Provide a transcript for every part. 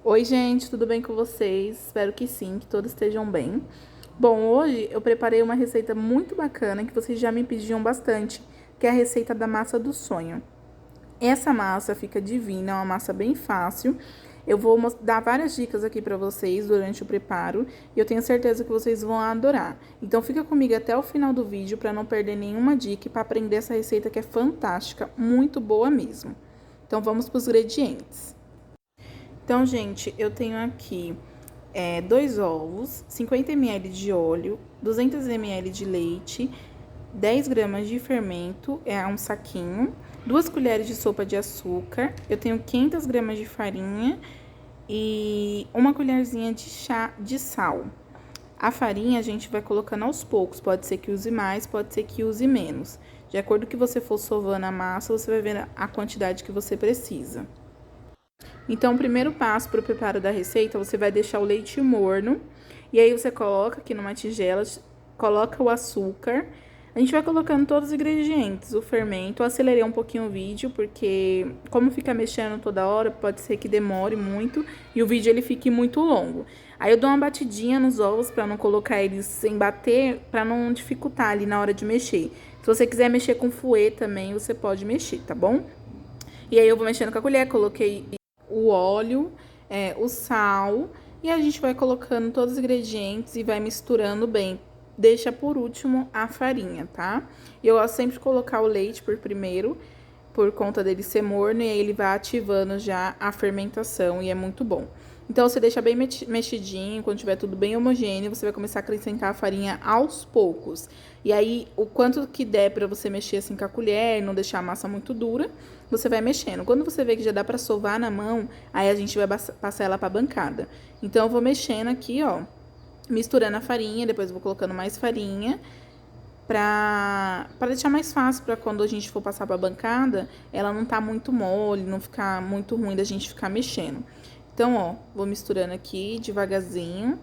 Oi, gente, tudo bem com vocês? Espero que sim, que todos estejam bem. Bom, hoje eu preparei uma receita muito bacana que vocês já me pediam bastante, que é a receita da massa do sonho. Essa massa fica divina, é uma massa bem fácil. Eu vou dar várias dicas aqui para vocês durante o preparo e eu tenho certeza que vocês vão adorar. Então fica comigo até o final do vídeo para não perder nenhuma dica e para aprender essa receita que é fantástica, muito boa mesmo. Então vamos para os ingredientes. Então, gente, eu tenho aqui 2 ovos, 50 ml de óleo, 200 ml de leite, 10 gramas de fermento, um saquinho, 2 colheres de sopa de açúcar, eu tenho 500 gramas de farinha e uma colherzinha de chá de sal. A farinha a gente vai colocando aos poucos, pode ser que use mais, pode ser que use menos. De acordo com que você for sovando a massa, você vai ver a quantidade que você precisa. Então, o primeiro passo para o preparo da receita, você vai deixar o leite morno. E aí, você coloca aqui numa tigela, coloca o açúcar. A gente vai colocando todos os ingredientes, o fermento. Eu acelerei um pouquinho o vídeo, porque como fica mexendo toda hora, pode ser que demore muito e o vídeo ele fique muito longo. Aí eu dou uma batidinha nos ovos para não colocar eles sem bater, para não dificultar ali na hora de mexer. Se você quiser mexer com fouet também, você pode mexer, tá bom? E aí eu vou mexendo com a colher, coloquei o óleo, o sal, e a gente vai colocando todos os ingredientes e vai misturando bem. Deixa por último a farinha, tá? Eu gosto sempre de colocar o leite por primeiro, por conta dele ser morno, e aí ele vai ativando já a fermentação e é muito bom. Então, você deixa bem mexidinho, quando tiver tudo bem homogêneo, você vai começar a acrescentar a farinha aos poucos. E aí, o quanto que der pra você mexer assim com a colher, não deixar a massa muito dura, você vai mexendo. Quando você vê que já dá pra sovar na mão, aí a gente vai passar ela pra bancada. Então, eu vou mexendo aqui, ó, misturando a farinha, depois eu vou colocando mais farinha, pra deixar mais fácil pra quando a gente for passar pra bancada, ela não tá muito mole, não ficar muito ruim da gente ficar mexendo. Então, ó, vou misturando aqui devagarzinho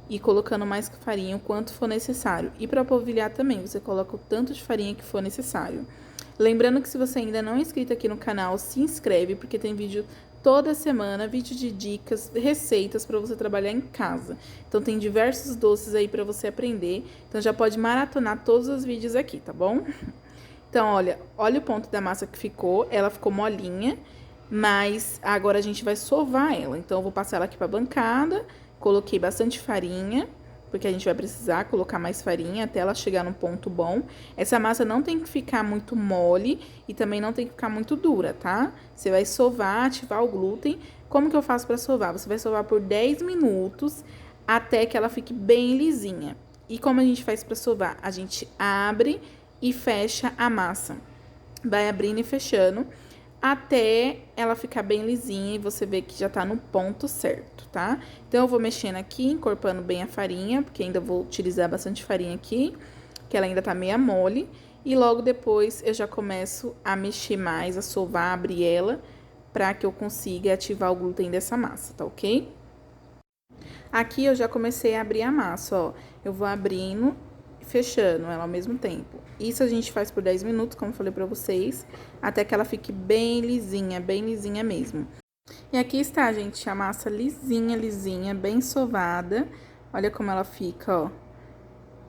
e colocando mais farinha o quanto for necessário. E para polvilhar também, você coloca o tanto de farinha que for necessário. Lembrando que se você ainda não é inscrito aqui no canal, se inscreve, porque tem vídeo toda semana, vídeo de dicas, receitas para você trabalhar em casa. Então tem diversos doces aí para você aprender. Então já pode maratonar todos os vídeos aqui, tá bom? Então, olha o ponto da massa que ficou. Ela ficou molinha, mas agora a gente vai sovar ela. Então, eu vou passar ela aqui pra bancada. Coloquei bastante farinha, porque a gente vai precisar colocar mais farinha até ela chegar no ponto bom. Essa massa não tem que ficar muito mole e também não tem que ficar muito dura, tá? Você vai sovar, ativar o glúten. Como que eu faço pra sovar? Você vai sovar por 10 minutos até que ela fique bem lisinha. E como a gente faz pra sovar? A gente abre e fecha a massa. Vai abrindo e fechando até ela ficar bem lisinha e você ver que já tá no ponto certo, tá? Então, eu vou mexendo aqui, encorpando bem a farinha, porque ainda vou utilizar bastante farinha aqui, que ela ainda tá meia mole. E logo depois, eu já começo a mexer mais, a sovar, abrir ela, pra que eu consiga ativar o glúten dessa massa, tá ok? Aqui, eu já comecei a abrir a massa, ó. Eu vou abrindo fechando ela ao mesmo tempo. Isso a gente faz por 10 minutos, como eu falei pra vocês, até que ela fique bem lisinha mesmo. E aqui está, gente, a massa lisinha, bem sovada. Olha como ela fica, ó.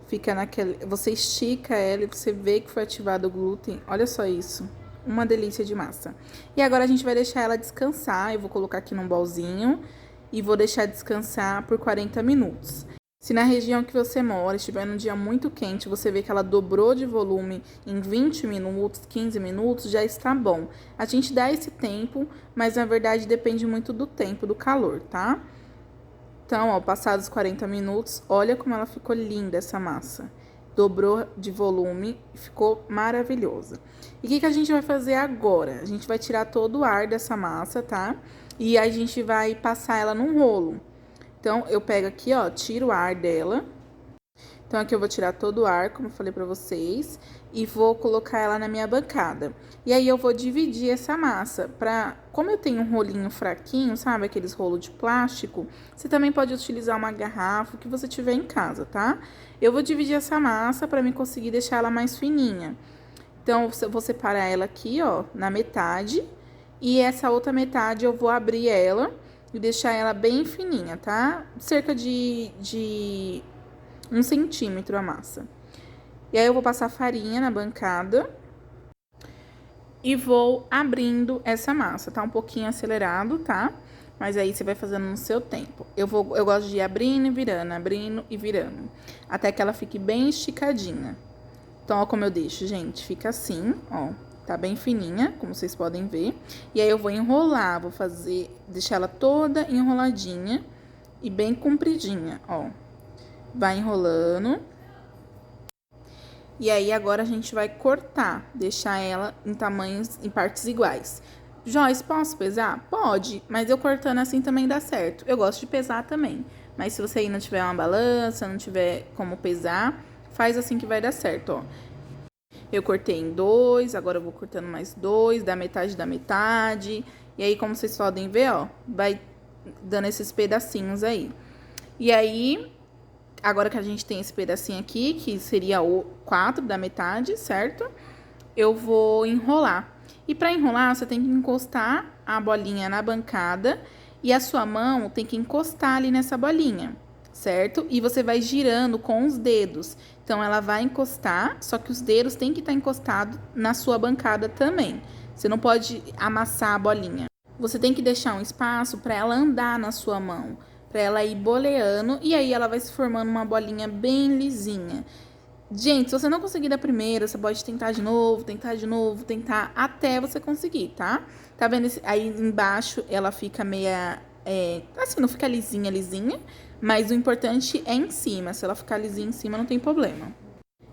Fica naquele... Você estica ela e você vê que foi ativado o glúten. Olha só isso. Uma delícia de massa. E agora a gente vai deixar ela descansar. Eu vou colocar aqui num bolzinho e vou deixar descansar por 40 minutos. Se na região que você mora estiver num dia muito quente, você vê que ela dobrou de volume em 20 minutos, 15 minutos, já está bom. A gente dá esse tempo, mas na verdade depende muito do tempo, do calor, tá? Então, ó, passados 40 minutos, olha como ela ficou linda essa massa. Dobrou de volume, ficou maravilhosa. E o que a gente vai fazer agora? A gente vai tirar todo o ar dessa massa, tá? E a gente vai passar ela num rolo. Então, eu pego aqui, ó, tiro o ar dela. Então, aqui eu vou tirar todo o ar, como eu falei pra vocês, e vou colocar ela na minha bancada. E aí, eu vou dividir essa massa como eu tenho um rolinho fraquinho, sabe, aqueles rolos de plástico, você também pode utilizar uma garrafa, o que você tiver em casa, tá? Eu vou dividir essa massa pra mim conseguir deixar ela mais fininha. Então, eu vou separar ela aqui, ó, na metade, e essa outra metade eu vou abrir ela e deixar ela bem fininha, tá? Cerca de 1 centímetro a massa. E aí eu vou passar farinha na bancada e vou abrindo essa massa. Tá um pouquinho acelerado, tá? Mas aí você vai fazendo no seu tempo. Eu gosto de ir abrindo e virando, até que ela fique bem esticadinha. Então, ó como eu deixo, gente. Fica assim, ó. Tá bem fininha, como vocês podem ver. E aí eu vou enrolar, deixar ela toda enroladinha e bem compridinha, ó. Vai enrolando. E aí agora a gente vai cortar, deixar ela em partes iguais. Joyce, posso pesar? Pode, mas eu cortando assim também dá certo. Eu gosto de pesar também, mas se você aí não tiver uma balança, não tiver como pesar, faz assim que vai dar certo, ó. Eu cortei em 2, agora eu vou cortando mais 2, da metade da metade. E aí, como vocês podem ver, ó, vai dando esses pedacinhos aí. E aí, agora que a gente tem esse pedacinho aqui, que seria o 4 da metade, certo? Eu vou enrolar. E para enrolar, você tem que encostar a bolinha na bancada e a sua mão tem que encostar ali nessa bolinha, certo? E você vai girando com os dedos. Então, ela vai encostar, só que os dedos têm que estar encostados na sua bancada também. Você não pode amassar a bolinha. Você tem que deixar um espaço para ela andar na sua mão, para ela ir boleando, e aí ela vai se formando uma bolinha bem lisinha. Gente, se você não conseguir da primeira, você pode tentar de novo, tentar até você conseguir, tá? Tá vendo? Aí embaixo ela fica meia... assim, não fica lisinha, mas o importante é em cima. Se ela ficar lisinha em cima, não tem problema.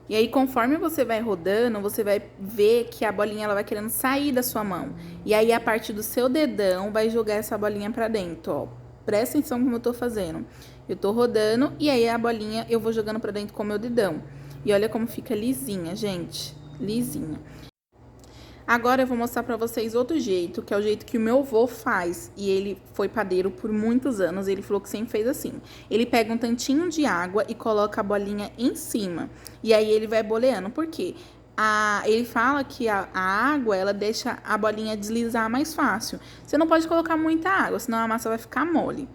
E aí, conforme você vai rodando, você vai ver que a bolinha ela vai querendo sair da sua mão. E aí, a parte do seu dedão vai jogar essa bolinha pra dentro, ó. Presta atenção como eu tô fazendo. Eu tô rodando e aí a bolinha eu vou jogando pra dentro com o meu dedão. E olha como fica lisinha, gente. Lisinha. Agora eu vou mostrar pra vocês outro jeito, que é o jeito que o meu avô faz. E ele foi padeiro por muitos anos, ele falou que sempre fez assim. Ele pega um tantinho de água e coloca a bolinha em cima. E aí ele vai boleando. Por quê? Ele fala que a água, ela deixa a bolinha deslizar mais fácil. Você não pode colocar muita água, senão a massa vai ficar mole.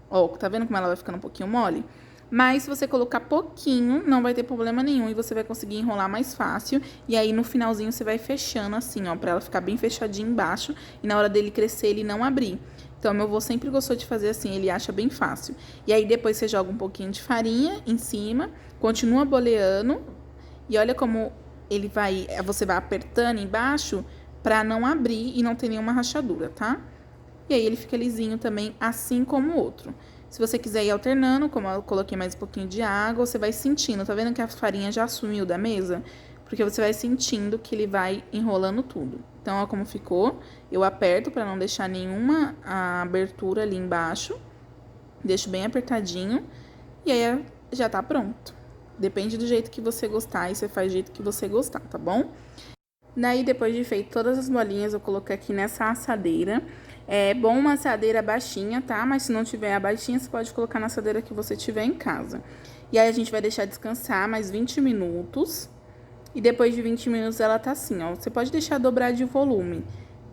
Ó, tá vendo como ela vai ficando um pouquinho mole? Mas se você colocar pouquinho, não vai ter problema nenhum e você vai conseguir enrolar mais fácil. E aí no finalzinho você vai fechando assim, ó, pra ela ficar bem fechadinha embaixo e na hora dele crescer ele não abrir. Então meu avô sempre gostou de fazer assim, ele acha bem fácil. E aí depois você joga um pouquinho de farinha em cima, continua boleando e olha como você vai apertando embaixo pra não abrir e não ter nenhuma rachadura, tá? E aí ele fica lisinho também, assim como o outro. Se você quiser ir alternando, como eu coloquei mais um pouquinho de água, você vai sentindo. Tá vendo que a farinha já sumiu da mesa? Porque você vai sentindo que ele vai enrolando tudo. Então, ó como ficou. Eu aperto para não deixar nenhuma abertura ali embaixo. Deixo bem apertadinho. E aí já tá pronto. Depende do jeito que você gostar e você faz do jeito que você gostar, tá bom? Daí, depois de feito todas as bolinhas, eu coloquei aqui nessa assadeira. É bom uma assadeira baixinha, tá? Mas se não tiver a baixinha, você pode colocar na assadeira que você tiver em casa. E aí, a gente vai deixar descansar mais 20 minutos. E depois de 20 minutos, ela tá assim, ó. Você pode deixar dobrar de volume.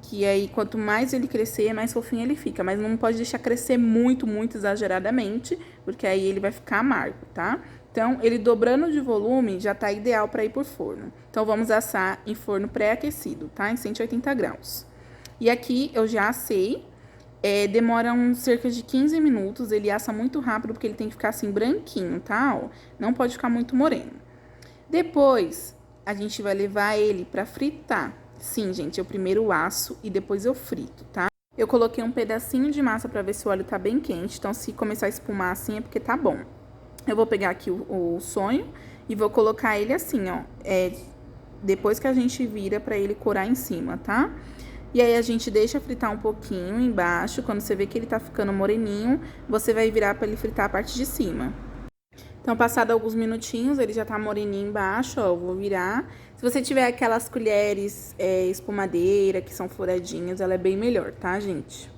Que aí, quanto mais ele crescer, mais fofinho ele fica. Mas não pode deixar crescer muito, muito exageradamente. Porque aí ele vai ficar amargo, tá? Então, ele dobrando de volume já tá ideal para ir por forno. Então, vamos assar em forno pré-aquecido, tá? Em 180 graus. E aqui eu já assei. Demora cerca de 15 minutos. Ele assa muito rápido porque ele tem que ficar assim branquinho, tá? Ó, não pode ficar muito moreno. Depois, a gente vai levar ele para fritar. Sim, gente, eu primeiro asso e depois eu frito, tá? Eu coloquei um pedacinho de massa para ver se o óleo tá bem quente. Então, se começar a espumar assim é porque tá bom. Eu vou pegar aqui o sonho e vou colocar ele assim, ó. Depois que a gente vira pra ele corar em cima, tá? E aí, a gente deixa fritar um pouquinho embaixo. Quando você vê que ele tá ficando moreninho, você vai virar pra ele fritar a parte de cima. Então, passado alguns minutinhos, ele já tá moreninho embaixo, ó. Eu vou virar. Se você tiver aquelas colheres espumadeira, que são furadinhas, ela é bem melhor, tá, gente?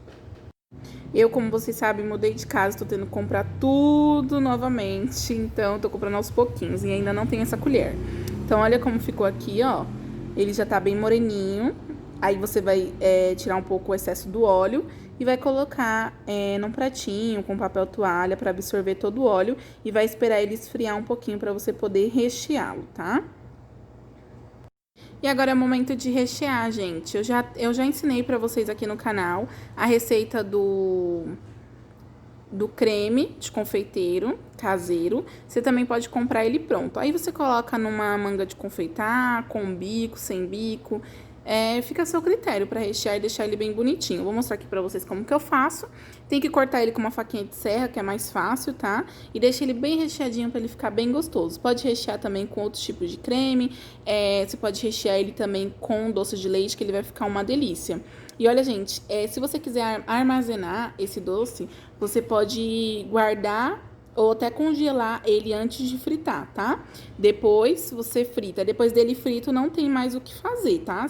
Eu, como vocês sabem, mudei de casa, tô tendo que comprar tudo novamente. Então, tô comprando aos pouquinhos e ainda não tenho essa colher. Então, olha como ficou aqui, ó. Ele já tá bem moreninho. Aí, você vai tirar um pouco o excesso do óleo. e vai colocar num pratinho com papel toalha para absorver todo o óleo e vai esperar ele esfriar um pouquinho para você poder recheá-lo, tá? E agora é o momento de rechear, gente. Eu já ensinei para vocês aqui no canal a receita do creme de confeiteiro caseiro. Você também pode comprar ele pronto. Aí você coloca numa manga de confeitar, com bico, sem bico. Fica a seu critério para rechear e deixar ele bem bonitinho. Vou mostrar aqui pra vocês como que eu faço. Tem que cortar ele com uma faquinha de serra, que é mais fácil, tá? E deixa ele bem recheadinho pra ele ficar bem gostoso. Pode rechear também com outros tipos de creme. Você pode rechear ele também com doce de leite, que ele vai ficar uma delícia. E olha, gente, se você quiser armazenar esse doce, você pode guardar ou até congelar ele antes de fritar, tá? Depois você frita. Depois dele frito, não tem mais o que fazer, tá?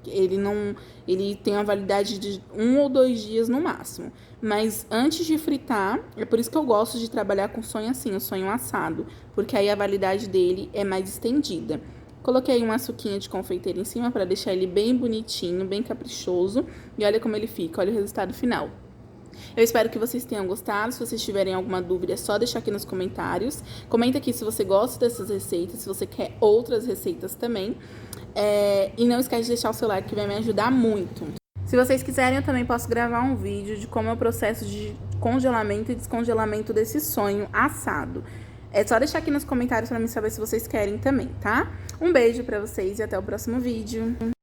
Ele tem uma validade de 1 ou 2 dias no máximo. Mas antes de fritar, é por isso que eu gosto de trabalhar com sonho assim, o sonho assado, porque aí a validade dele é mais estendida. Coloquei uma suquinha de confeiteiro em cima para deixar ele bem bonitinho, bem caprichoso. E olha como ele fica, olha o resultado final. Eu espero que vocês tenham gostado. Se vocês tiverem alguma dúvida, é só deixar aqui nos comentários. Comenta aqui se você gosta dessas receitas, se você quer outras receitas também. E não esquece de deixar o seu like, que vai me ajudar muito. Se vocês quiserem, eu também posso gravar um vídeo de como é o processo de congelamento e descongelamento desse sonho assado. É só deixar aqui nos comentários para mim saber se vocês querem também, tá? Um beijo pra vocês e até o próximo vídeo.